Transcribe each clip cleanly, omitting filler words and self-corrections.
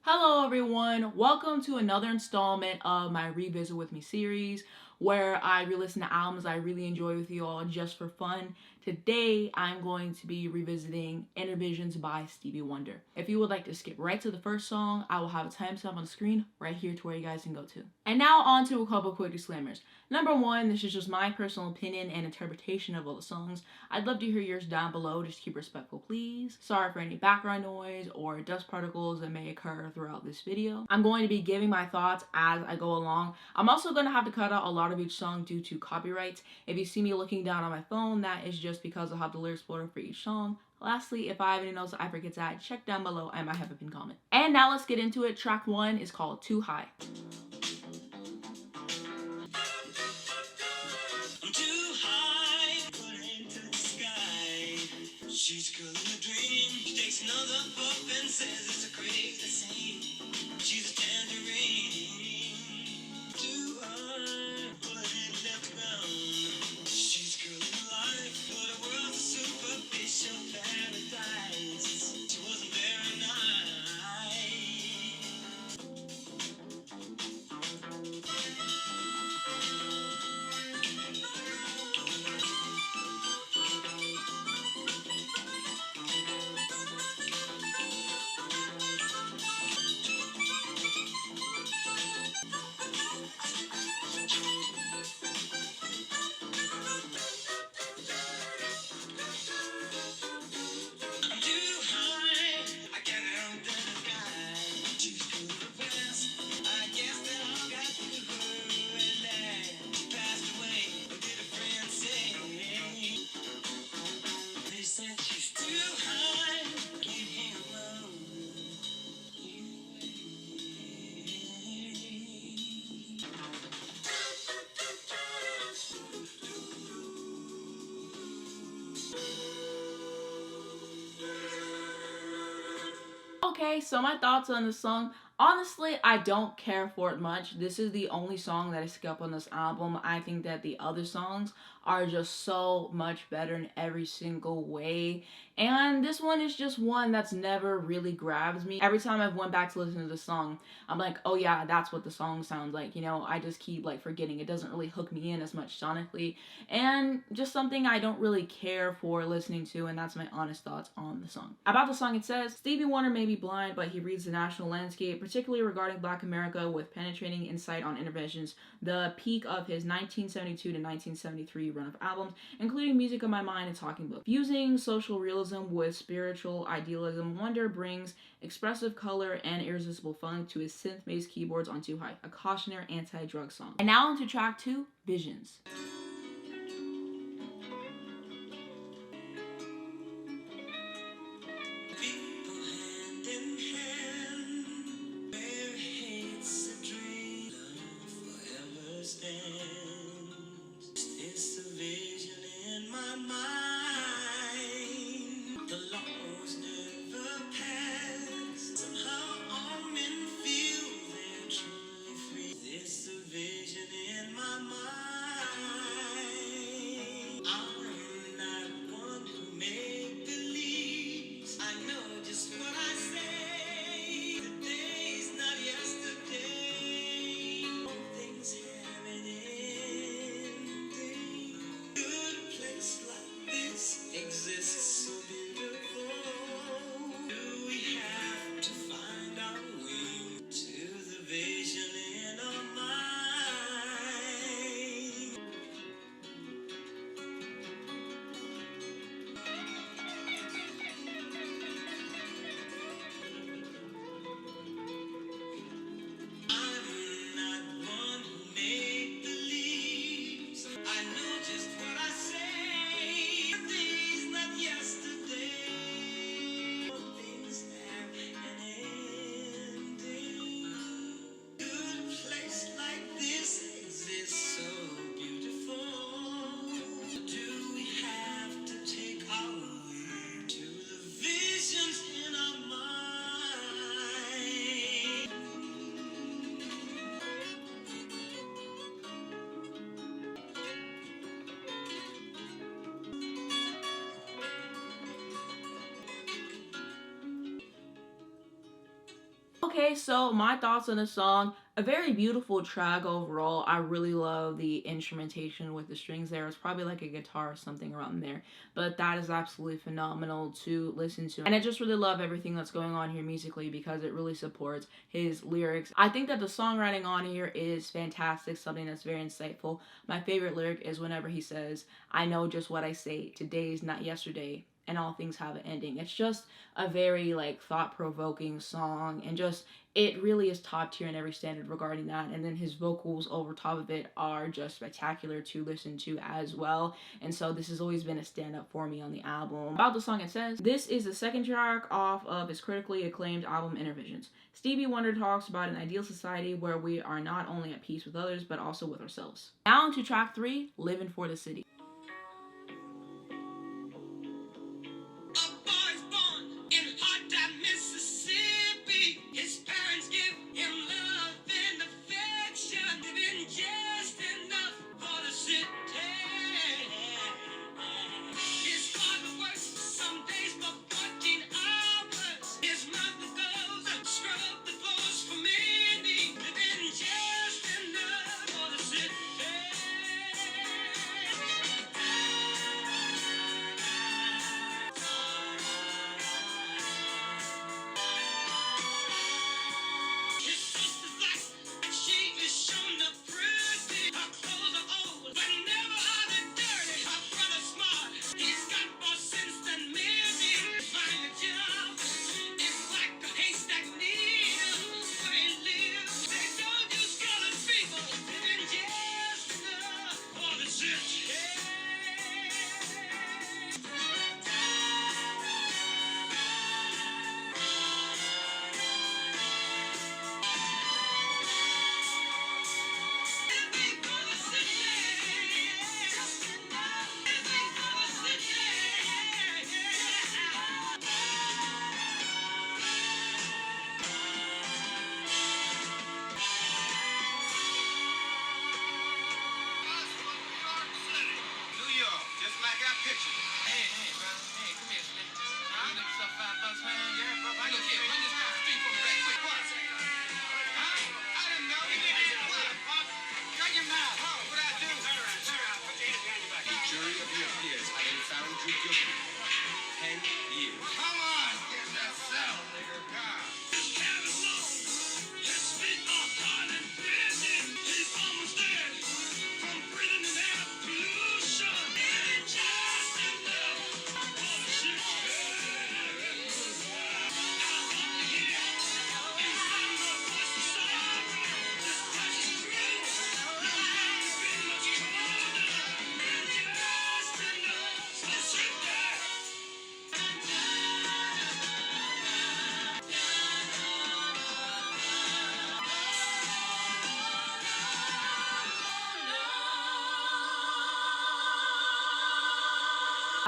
Hello everyone, welcome to another installment of my Revisit With Me series where I re-listen to albums I really enjoy with you all just for fun. Today I'm going to be revisiting Innervisions by Stevie Wonder. If you would like to skip right to the first song, I will have a timestamp on the screen right here to where you guys can go to. And now on to a couple quick disclaimers. Number one, this is just my personal opinion and interpretation of all the songs. I'd love to hear yours down below, just keep respectful please. Sorry for any background noise or dust particles that may occur throughout this video. I'm going to be giving my thoughts as I go along. I'm also going to have to cut out a lot of each song due to copyright. If you see me looking down on my phone, that is just because I'll have the lyrics floating for each song. Lastly, if I have any notes that I forget to add, check down below. I might have a pinned comment. And now let's get into it. Track 1 is called Too High. She's a girl in a dream. She takes another puff and says it's a crazy scene. She's a tangerine. Too high, but I ain't left around. She's a girl in life, but her world's a superficial paradise. She wasn't very nice. Okay, so my thoughts on this song. Honestly, I don't care for it much. This is the only song that I skip on this album. I think that the other songs are just so much better in every single way. And this one is just one that's never really grabs me. Every time I've went back to listen to the song, I'm like, oh yeah, that's what the song sounds like. You know, I just keep like forgetting. It doesn't really hook me in as much sonically. And just something I don't really care for listening to, and that's my honest thoughts on the song. About the song, it says, Stevie Wonder may be blind, but he reads the national landscape, particularly regarding Black America, with penetrating insight on Innervisions, the peak of his 1972 to 1973 run of albums, including Music of My Mind and Talking Book. Fusing social realism with spiritual idealism, Wonder brings expressive color and irresistible funk to his synth-based keyboards on Too High, a cautionary anti-drug song. And now on to track 2, Visions. Okay, so my thoughts on the song. A very beautiful track overall. I really love the instrumentation with the strings there. It's probably like a guitar or something around there. But that is absolutely phenomenal to listen to. And I just really love everything that's going on here musically because it really supports his lyrics. I think that the songwriting on here is fantastic, something that's very insightful. My favorite lyric is whenever he says, "I know just what I say. Today's not yesterday, and all things have an ending." It's just a very like thought-provoking song, and just it really is top tier in every standard regarding that. And then his vocals over top of it are just spectacular to listen to as well. And so this has always been a stand-up for me on the album. About the song, it says, "This is the second track off of his critically acclaimed album Innervisions. Stevie Wonder talks about an ideal society where we are not only at peace with others, but also with ourselves." Now to track 3, "Living for the City."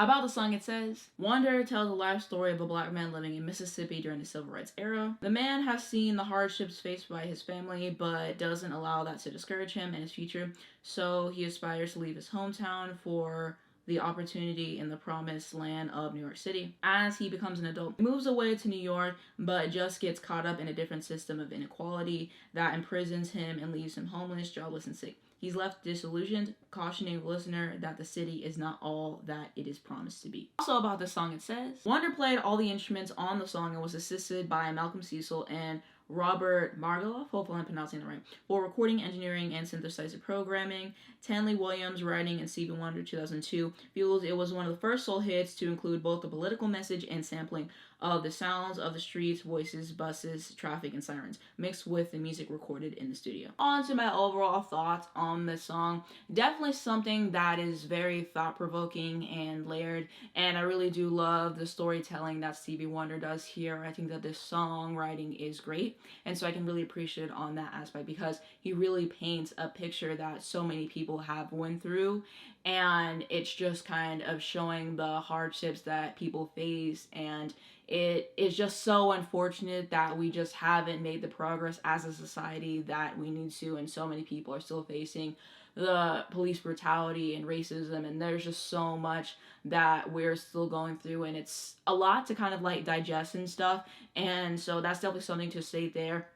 About the song, it says, "Wonder tells the life story of a black man living in Mississippi during the civil rights era. The man has seen the hardships faced by his family, but doesn't allow that to discourage him in his future. So he aspires to leave his hometown for the opportunity in the promised land of New York City. As he becomes an adult, he moves away to New York, but just gets caught up in a different system of inequality that imprisons him and leaves him homeless, jobless, and sick. He's left disillusioned, cautioning the listener that the city is not all that it is promised to be." Also about the song, it says, "Wonder played all the instruments on the song and was assisted by Malcolm Cecil and Robert Margolis, hopefully I'm pronouncing it right, for recording, engineering, and synthesizer programming. Tanley Williams, writing in Stevie Wonder 2002, feels it was one of the first soul hits to include both the political message and sampling of the sounds of the streets, voices, buses, traffic, and sirens, mixed with the music recorded in the studio." On to my overall thoughts on this song. Definitely something that is very thought-provoking and layered, and I really do love the storytelling that Stevie Wonder does here. I think that this songwriting is great, and so I can really appreciate it on that aspect because he really paints a picture that so many people have went through, and it's just kind of showing the hardships that people face, and it is just so unfortunate that we just haven't made the progress as a society that we need to, and so many people are still facing the police brutality and racism, and there's just so much that we're still going through, and it's a lot to kind of like digest and stuff. And so that's definitely something to state there.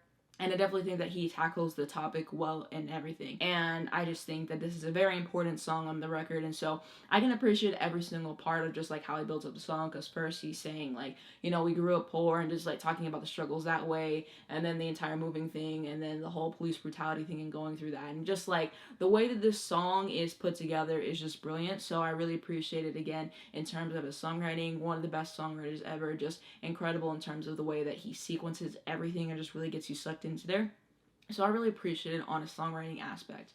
And I definitely think that he tackles the topic well and everything. And I just think that this is a very important song on the record. And so I can appreciate every single part of just like how he builds up the song. Because first he's saying like, you know, we grew up poor, and just like talking about the struggles that way. And then the entire moving thing. And then the whole police brutality thing and going through that. And just like the way that this song is put together is just brilliant. So I really appreciate it again in terms of his songwriting. One of the best songwriters ever. Just incredible in terms of the way that he sequences everything and just really gets you sucked into there. So I really appreciate it on a songwriting aspect.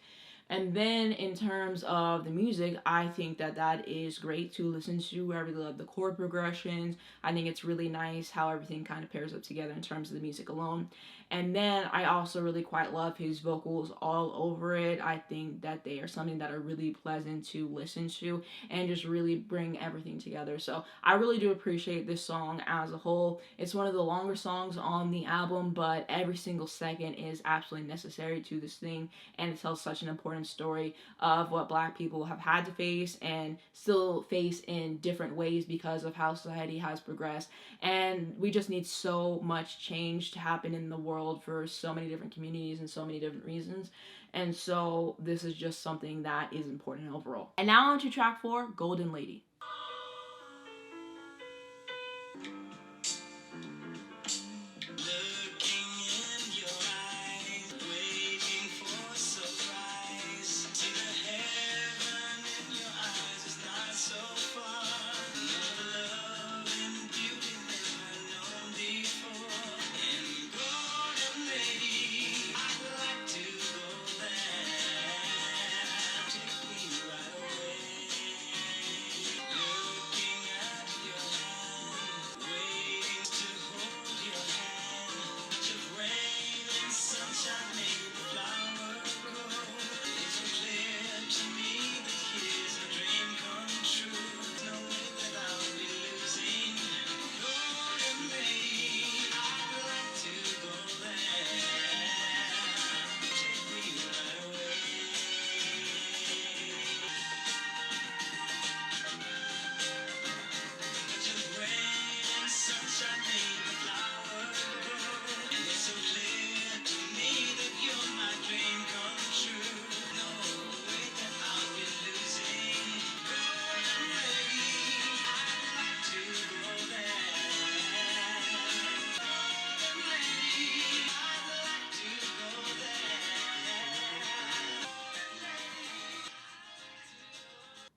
And then in terms of the music, I think that that is great to listen to. I really love the chord progressions. I think it's really nice how everything kind of pairs up together in terms of the music alone. And then I also really quite love his vocals all over it. I think that they are something that are really pleasant to listen to and just really bring everything together. So I really do appreciate this song as a whole. It's one of the longer songs on the album, but every single second is absolutely necessary to this thing, and it tells such an important story of what Black people have had to face and still face in different ways because of how society has progressed. And we just need so much change to happen in the world for so many different communities and so many different reasons. And so this is just something that is important overall. And now on to track 4, Golden Lady.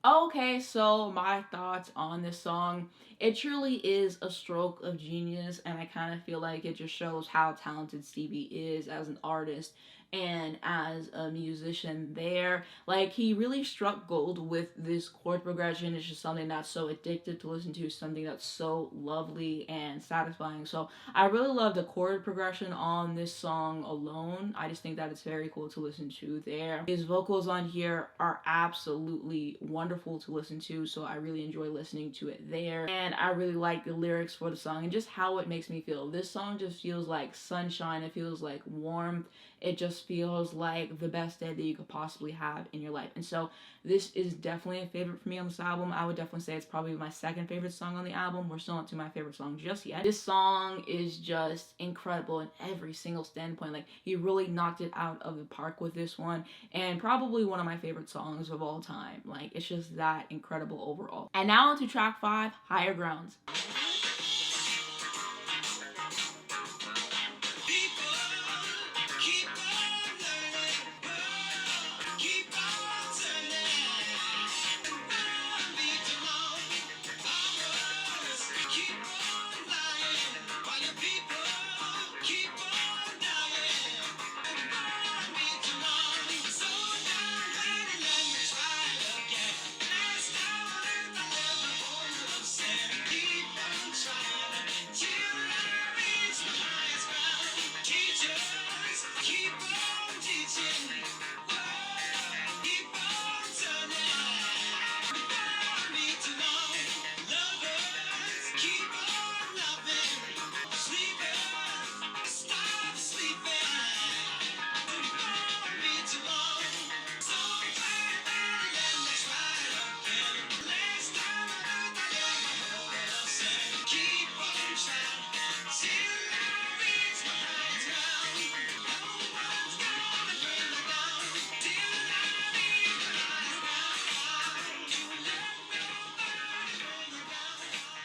Okay, so my thoughts on this song. It truly is a stroke of genius, and I kind of feel like it just shows how talented Stevie is as an artist and as a musician there. Like, he really struck gold with this chord progression. It's just something that's so addictive to listen to, something that's so lovely and satisfying. So I really love the chord progression on this song alone. I just think that it's very cool to listen to there. His vocals on here are absolutely wonderful to listen to, so I really enjoy listening to it there. And I really like the lyrics for the song and just how it makes me feel. This song just feels like sunshine. It feels like warmth. It just feels like the best day that you could possibly have in your life. And so this is definitely a favorite for me on this album. I would definitely say it's probably my second favorite song on the album. We're still not to my favorite song just yet. This song is just incredible in every single standpoint. Like, he really knocked it out of the park with this one, and probably one of my favorite songs of all time. Like, it's just that incredible overall. And now on to track 5, Higher Grounds.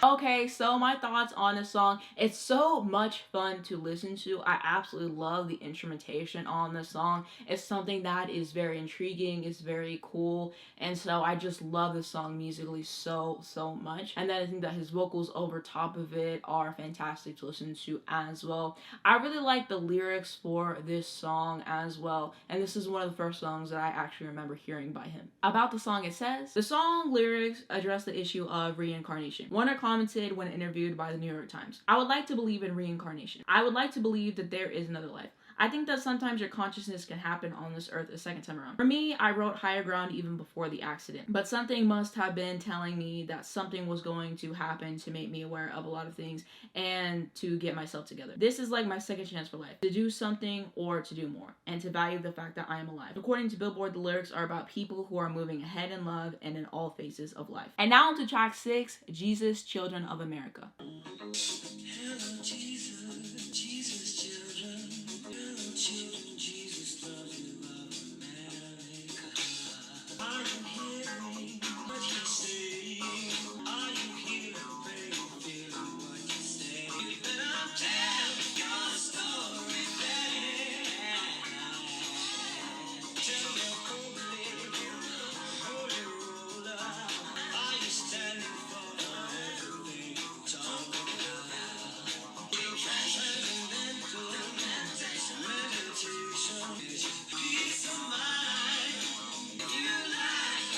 Okay, so my thoughts on this song. It's so much fun to listen to. I absolutely love the instrumentation on this song. It's something that is very intriguing, it's very cool, and so I just love this song musically so much. And then I think that his vocals over top of it are fantastic to listen to as well. I really like the lyrics for this song as well, and this is one of the first songs that I actually remember hearing by him. About the song, it says, the song lyrics address the issue of reincarnation. Warner commented when interviewed by the New York Times, "I would like to believe in reincarnation. I would like to believe that there is another life. I think that sometimes your consciousness can happen on this earth a second time around. For me, I wrote Higher Ground even before the accident, but something must have been telling me that something was going to happen to make me aware of a lot of things and to get myself together. This is like my second chance for life, to do something or to do more, and to value the fact that I am alive." According to Billboard, the lyrics are about people who are moving ahead in love and in all phases of life. And now on to track 6, Jesus, Children of America. Hello, Jesus, Jesus, children. Hello, children, Jesus loves you, love America. Are you hearing what he's saying? Are you hearing, baby, feeling what he's saying? You better tell your story, baby. Tell your holy ruler. Are you standing for everything you talk about? Transcendental meditation, peace of mind. You like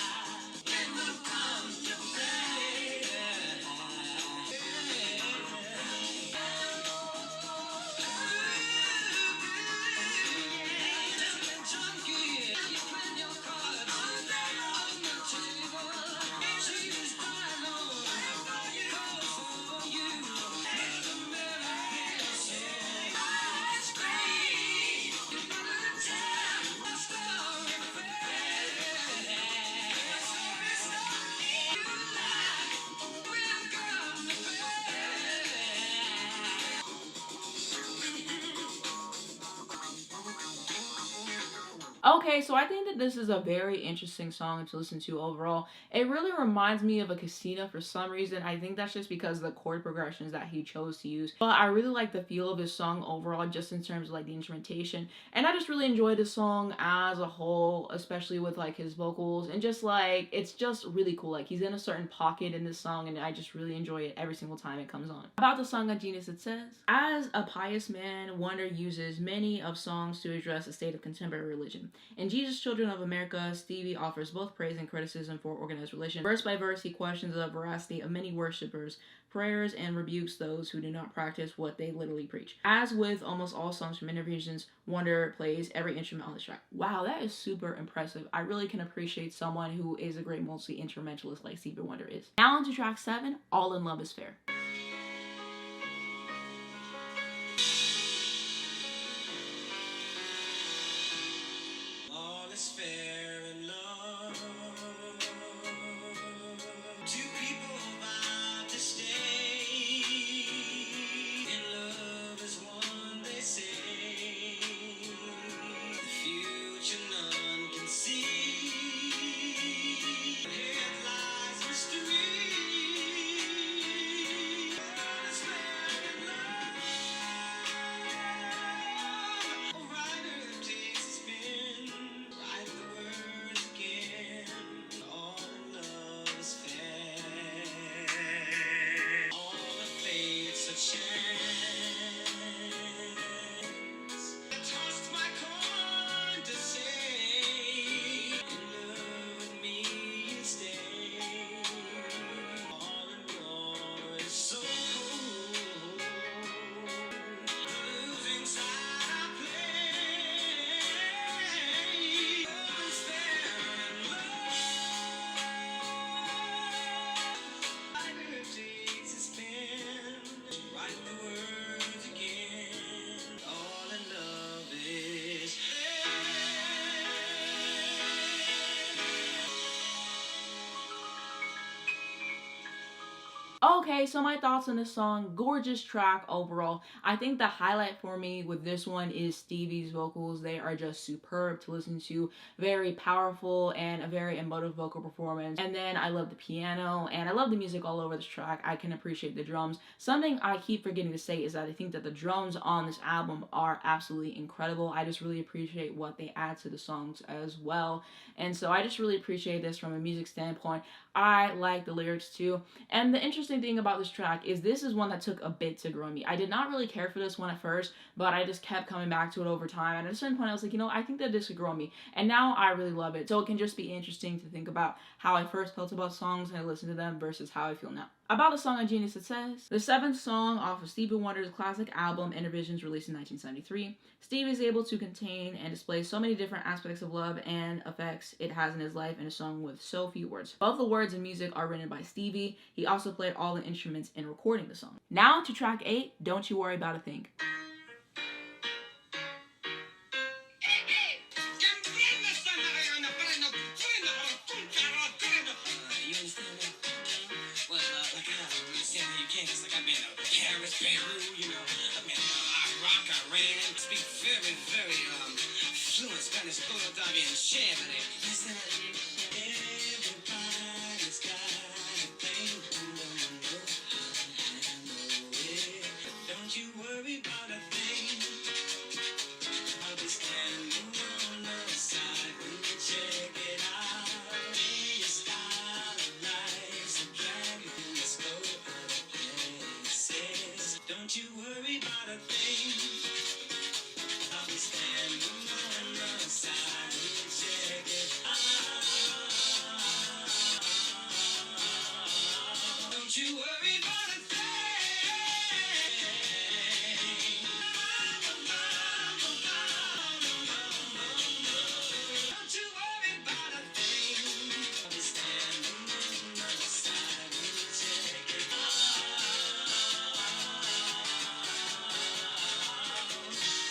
when we come to play. Junkie, you bring your cards on the table. She's crying on for you. It's great. You better tell the story, baby. Okay, so I think that this is a very interesting song to listen to overall. It really reminds me of a Casino for some reason. I think that's just because of the chord progressions that he chose to use. But I really like the feel of this song overall, just in terms of like the instrumentation. And I just really enjoyed this song as a whole, especially with like his vocals. And just like, it's just really cool. Like he's in a certain pocket in this song, and I just really enjoy it every single time it comes on. About the song on Genius, it says, as a pious man, Wonder uses many of songs to address the state of contemporary religion. In Jesus, Children of America, Stevie offers both praise and criticism for organized religion. Verse by verse, he questions the veracity of many worshippers' prayers and rebukes those who do not practice what they literally preach. As with almost all songs from Innervisions, Wonder plays every instrument on this track. Wow, that is super impressive. I really can appreciate someone who is a great multi-instrumentalist like Stevie Wonder is. Now on to track 7, All in Love is Fair. All is fair in love. Two people vow to stay. In love is one, they say. The future none can see. Here lies mystery. All is fair in love. A writer takes a spin. Write the Okay, so my thoughts on this song, gorgeous track overall. I think the highlight for me with this one is Stevie's vocals. They are just superb to listen to, very powerful and a very emotive vocal performance. And then I love the piano and I love the music all over this track. I can appreciate the drums. Something I keep forgetting to say is that I think that the drums on this album are absolutely incredible. I just really appreciate what they add to the songs as well. And so I just really appreciate this from a music standpoint. I like the lyrics too. And the interesting thing about this track is this is one that took a bit to grow on me. I did not really care for this one at first, but I just kept coming back to it over time. And at a certain point, I was like, I think that this could grow on me. And now I really love it. So it can just be interesting to think about how I first felt about songs and I listened to them versus how I feel now. About the song on Genius, it says, the seventh song off of Stevie Wonder's classic album, Innervisions, released in 1973. Stevie is able to contain and display so many different aspects of love and effects it has in his life in a song with so few words. Both the words and music are written by Stevie. He also played all the instruments in recording the song. Now to track 8, Don't You Worry About a Thing. Spanish, todo está bien chévere. Everybody's got a thing. Don't you worry about a thing. I'll be standing on the side when you check it out. Your style of life's a drag. Let's go other places. Don't you worry about a thing. I'll be standing on the side when you check it out. Don't you worry about a thing. Don't you worry about a thing. I'll be standing on the side when you check it out.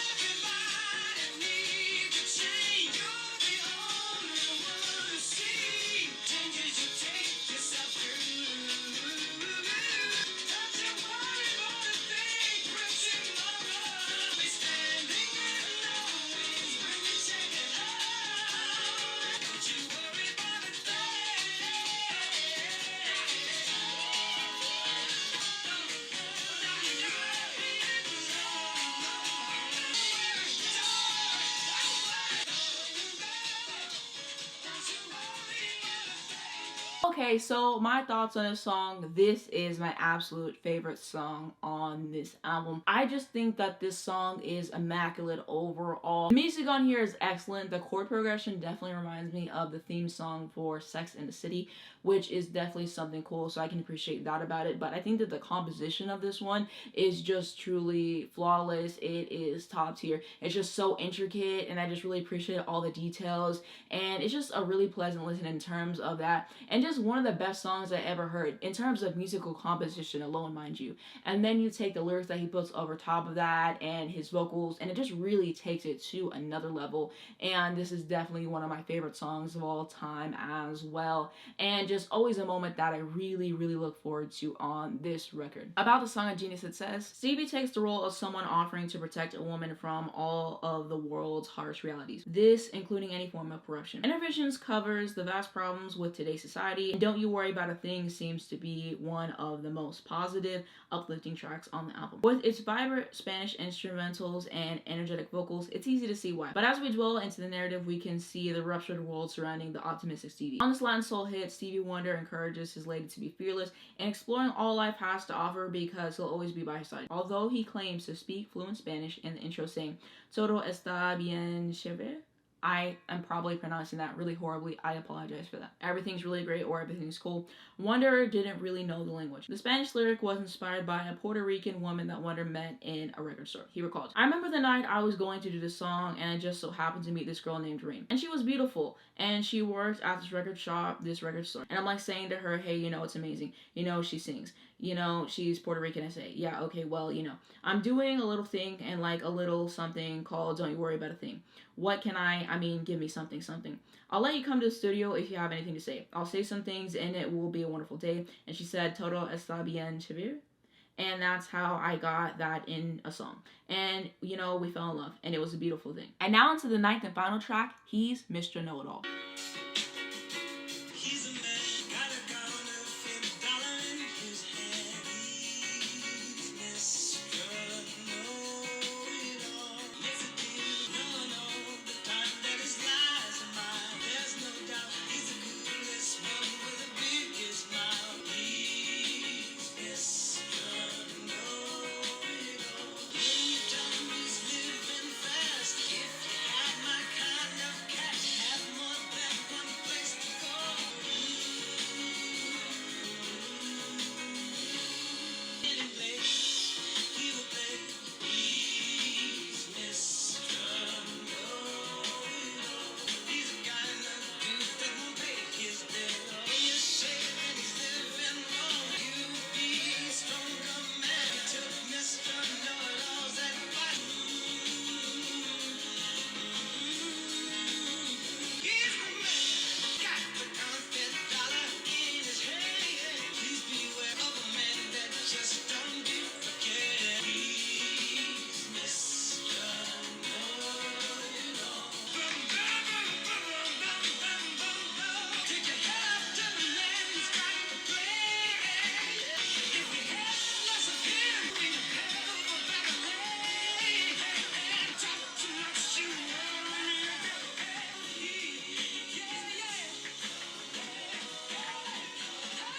Everybody needs a change. You're the only one to see. Changes you take yourself through. Don't you worry about a thing, precious mother. I'll be standing in the wings when you check it out. Don't you worry about a Okay, so my thoughts on this song. This is my absolute favorite song on this album. I just think that this song is immaculate overall. The music on here is excellent. The chord progression definitely reminds me of the theme song for Sex and the City, which is definitely something cool, so I can appreciate that about it. But I think that the composition of this one is just truly flawless. It is top tier. It's just so intricate, and I just really appreciate all the details, and it's just a really pleasant listen in terms of that, and just one of the best songs I ever heard in terms of musical composition alone, mind you. And then you take the lyrics that he puts over top of that and his vocals, and it just really takes it to another level. And this is definitely one of my favorite songs of all time as well, and just always a moment that I really look forward to on this record. About the song of Genius, it says, Stevie takes the role of someone offering to protect a woman from all of the world's harsh realities, this including any form of corruption. Innervisions covers the vast problems with today's society, and Don't You Worry About a Thing seems to be one of the most positive, uplifting tracks on the album. With its vibrant Spanish instrumentals and energetic vocals, it's easy to see why. But as we dwell into the narrative, we can see the ruptured world surrounding the optimistic Stevie. On this Latin soul hit, Stevie Wonder encourages his lady to be fearless and exploring all life has to offer because he'll always be by her side. Although he claims to speak fluent Spanish in the intro saying, Todo está bien chévere. I am probably pronouncing that really horribly. I apologize for that. Everything's really great or everything's cool. Wonder didn't really know the language. The Spanish lyric was inspired by a Puerto Rican woman that Wonder met in a record store. He recalls, I remember the night I was going to do this song and I just so happened to meet this girl named Reem. And she was beautiful and she worked at this record shop, this record store. And I'm like saying to her, hey, it's amazing. She sings. you know, she's Puerto Rican. I say, yeah, okay, well, you know, I'm doing a little thing and like a little something called Don't You Worry About a Thing. What can I mean, give me something, something. I'll let you come to the studio if you have anything to say. I'll say some things and it will be a wonderful day. And she said, Todo está bien, chévere. And that's how I got that in a song. And, you know, we fell in love. And it was a beautiful thing. And now into the ninth and final track. He's Mr. Know-It-All. He's a man, got a $1 in his hand. He's Mr. Know-It-All. Yes, it is. No, the time that his lies are mine. There's no doubt he's the coolest one with the biggest smile. He's Mr. Know-It-All. When you tell him he's living fast, if you had my kind of cash, have more than one place to go. Any place he will play. He's Mr. Know-It-All. He's the kind of dude that won't pay his bill. When you say that he's living wrong, you be a stronger man. He took Mr. Know-It-All's advice. He's the man, got the $1 in his hand. Please beware of a man that just don't give a care. He's Mr. Know-It-All. Take your head up to the man who's got the plan. If we had less of him, we'd have a better land. Talk too much, you worry.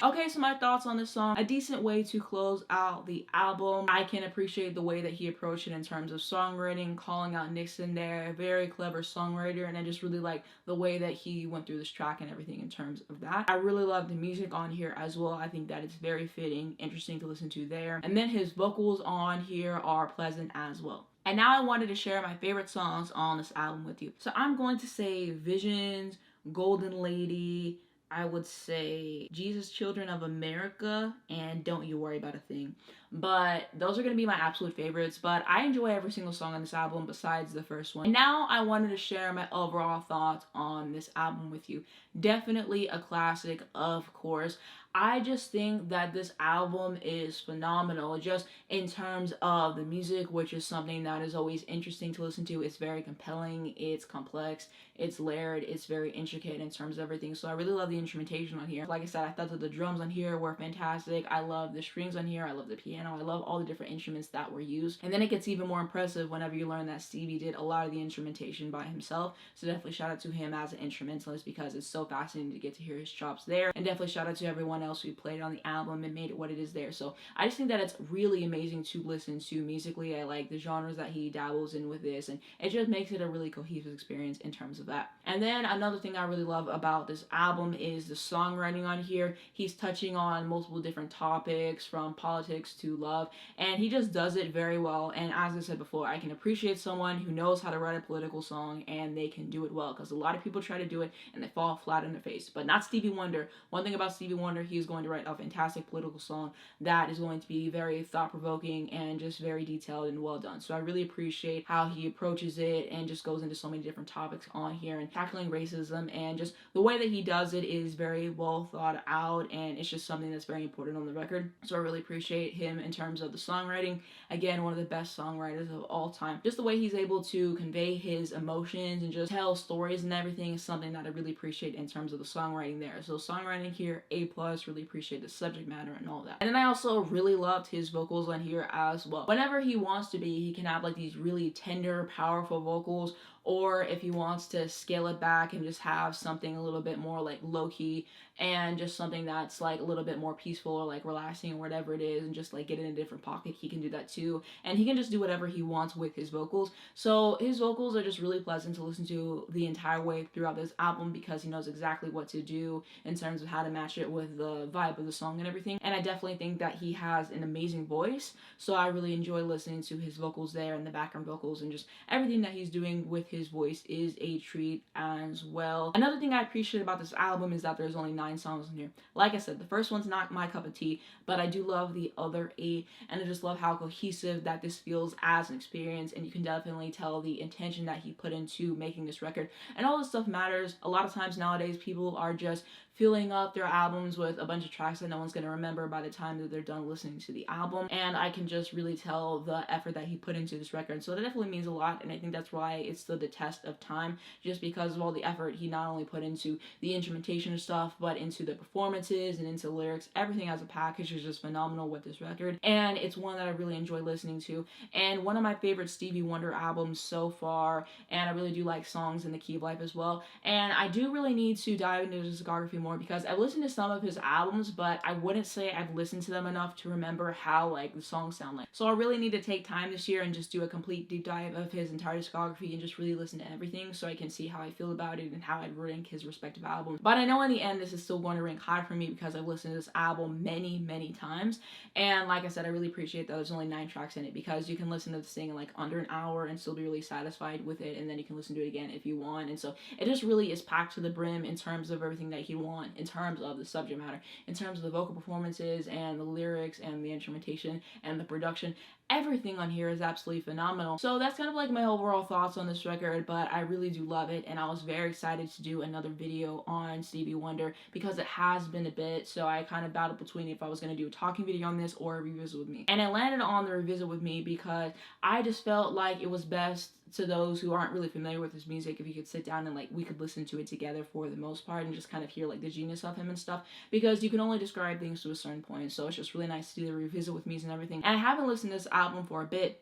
Okay, so my thoughts on this song. A decent way to close out the album. I can appreciate the way that he approached it in terms of songwriting, calling out Nixon there. Very clever songwriter, and I just really like the way that he went through this track and everything in terms of that. I really love the music on here as well. I think that it's very fitting, interesting to listen to there. And then his vocals on here are pleasant as well. And now I wanted to share my favorite songs on this album with you. So I'm going to say Visions, Golden Lady, I would say Jesus Children of America, and Don't You Worry About a Thing. But those are going to be my absolute favorites, but I enjoy every single song on this album besides the first one. And now I wanted to share my overall thoughts on this album with you. Definitely a classic, of course. I just think that this album is phenomenal just in terms of the music, which is something that is always interesting to listen to. It's very compelling, it's complex, it's layered, it's very intricate in terms of everything. So I really love the instrumentation on here. Like I said, I thought that the drums on here were fantastic. I love the strings on here, I love the piano, I love all the different instruments that were used. And then it gets even more impressive whenever you learn that Stevie did a lot of the instrumentation by himself. So definitely shout out to him as an instrumentalist because it's so fascinating to get to hear his chops there. And definitely shout out to everyone else who played on the album and made it what it is there. So I just think that it's really amazing to listen to musically. I like the genres that he dabbles in with this, and it just makes it a really cohesive experience in terms of that. And then another thing I really love about this album is the songwriting on here. He's touching on multiple different topics from politics to love, and he just does it very well. And as I said before, I can appreciate someone who knows how to write a political song and they can do it well, because a lot of people try to do it and they fall flat on their face. But not Stevie Wonder. One thing about Stevie Wonder, he is going to write a fantastic political song that is going to be very thought-provoking and just very detailed and well done. So I really appreciate how he approaches it and just goes into so many different topics on here and tackling racism, and just the way that he does it is very well thought out, and it's just something that's very important on the record. So I really appreciate him in terms of the songwriting. Again, one of the best songwriters of all time. Just the way he's able to convey his emotions and just tell stories and everything is something that I really appreciate in terms of the songwriting there. So songwriting here, A+, really appreciate the subject matter and all that. And then I also really loved his vocals on here as well. Whenever he wants to be, he can have like these really tender, powerful vocals, or if he wants to scale it back and just have something a little bit more like low-key and just something that's like a little bit more peaceful or like relaxing or whatever it is, and just like get in a different pocket, he can do that too. And he can just do whatever he wants with his vocals. So his vocals are just really pleasant to listen to the entire way throughout this album, because he knows exactly what to do in terms of how to match it with the vibe of the song and everything. And I definitely think that he has an amazing voice, so I really enjoy listening to his vocals there and the background vocals and just everything that he's doing with his his voice is a treat as well. Another thing I appreciate about this album is that there's only 9 songs in here. Like I said, the first one's not my cup of tea, but I do love the other 8, and I just love how cohesive that this feels as an experience, and you can definitely tell the intention that he put into making this record. And all this stuff matters. A lot of times nowadays people are just filling up their albums with a bunch of tracks that no one's going to remember by the time that they're done listening to the album, and I can just really tell the effort that he put into this record. So that definitely means a lot, and I think that's why it stood the test of time, just because of all the effort he not only put into the instrumentation and stuff, but into the performances and into the lyrics. Everything as a package is just phenomenal with this record, and it's one that I really enjoy listening to, and one of my favorite Stevie Wonder albums so far, and I really do like songs in the key of life as well. And I do really need to dive into his discography more, because I've listened to some of his albums, but I wouldn't say I've listened to them enough to remember how like the songs sound like. So I really need to take time this year and just do a complete deep dive of his entire discography and just really listen to everything, so I can see how I feel about it and how I'd rank his respective albums. But I know in the end this is still going to rank high for me, because I've listened to this album many times, and like I said, I really appreciate that there's only 9 tracks in it, because you can listen to this thing in like under an hour and still be really satisfied with it, and then you can listen to it again if you want. And so it just really is packed to the brim in terms of everything that you want, in terms of the subject matter, in terms of the vocal performances and the lyrics and the instrumentation and the production. Everything on here is absolutely phenomenal. So that's kind of like my overall thoughts on this record, but I really do love it, and I was very excited to do another video on Stevie Wonder, because it has been a bit, so I kind of battled between if I was going to do a talking video on this or a revisit with me. And I landed on the revisit with me because I just felt like it was best to those who aren't really familiar with his music if you could sit down and like we could listen to it together for the most part and just kind of hear like the genius of him and stuff, because you can only describe things to a certain point. So it's just really nice to do the revisit with me's and everything. And I haven't listened to this album for a bit,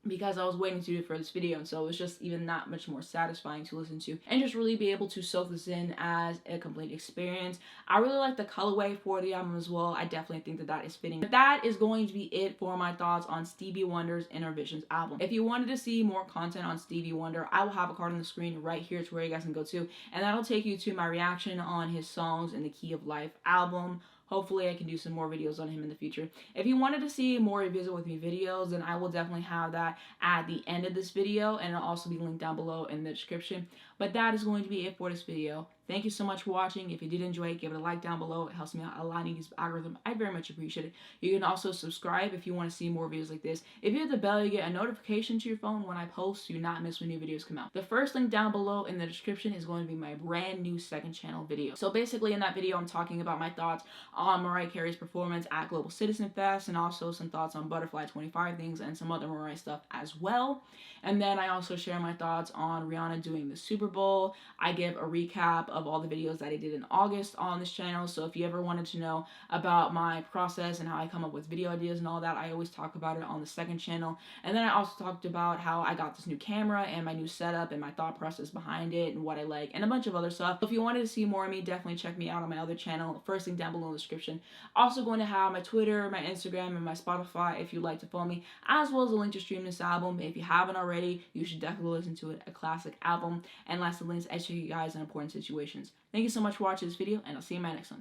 because I was waiting to do it for this video, and so it was just even that much more satisfying to listen to and just really be able to soak this in as a complete experience. I really like the colorway for the album as well. I definitely think that that is fitting. But that is going to be it for my thoughts on Stevie Wonder's Innervisions album. If you wanted to see more content on Stevie Wonder, I will have a card on the screen right here to where you guys can go to, and that'll take you to my reaction on his songs in the Key of Life album. Hopefully I can do some more videos on him in the future. If you wanted to see more revisit with me videos, then I will definitely have that at the end of this video, and it'll also be linked down below in the description. But that is going to be it for this video. Thank you so much for watching. If you did enjoy it, give it a like down below. It helps me out a lot in this algorithm. I'd very much appreciate it. You can also subscribe if you want to see more videos like this. If you hit the bell, you get a notification to your phone when I post, so you not miss when new videos come out. The first link down below in the description is going to be my brand new second channel video. So basically in that video, I'm talking about my thoughts on Mariah Carey's performance at Global Citizen Fest, and also some thoughts on Butterfly 25 things and some other Mariah stuff as well. And then I also share my thoughts on Rihanna doing the Super Bowl. I give a recap of all the videos that I did in August on this channel, so if you ever wanted to know about my process and how I come up with video ideas and all that, I always talk about it on the second channel. And then I also talked about how I got this new camera and my new setup and my thought process behind it and what I like and a bunch of other stuff. So if you wanted to see more of me, definitely check me out on my other channel. First link down below in the description. Also going to have my Twitter, my Instagram, and my Spotify if you'd like to follow me, as well as a link to stream this album. If you haven't already, you should definitely listen to it. A classic album. And lastly, links educate you guys in important situations. Thank you so much for watching this video, and I'll see you in my next one.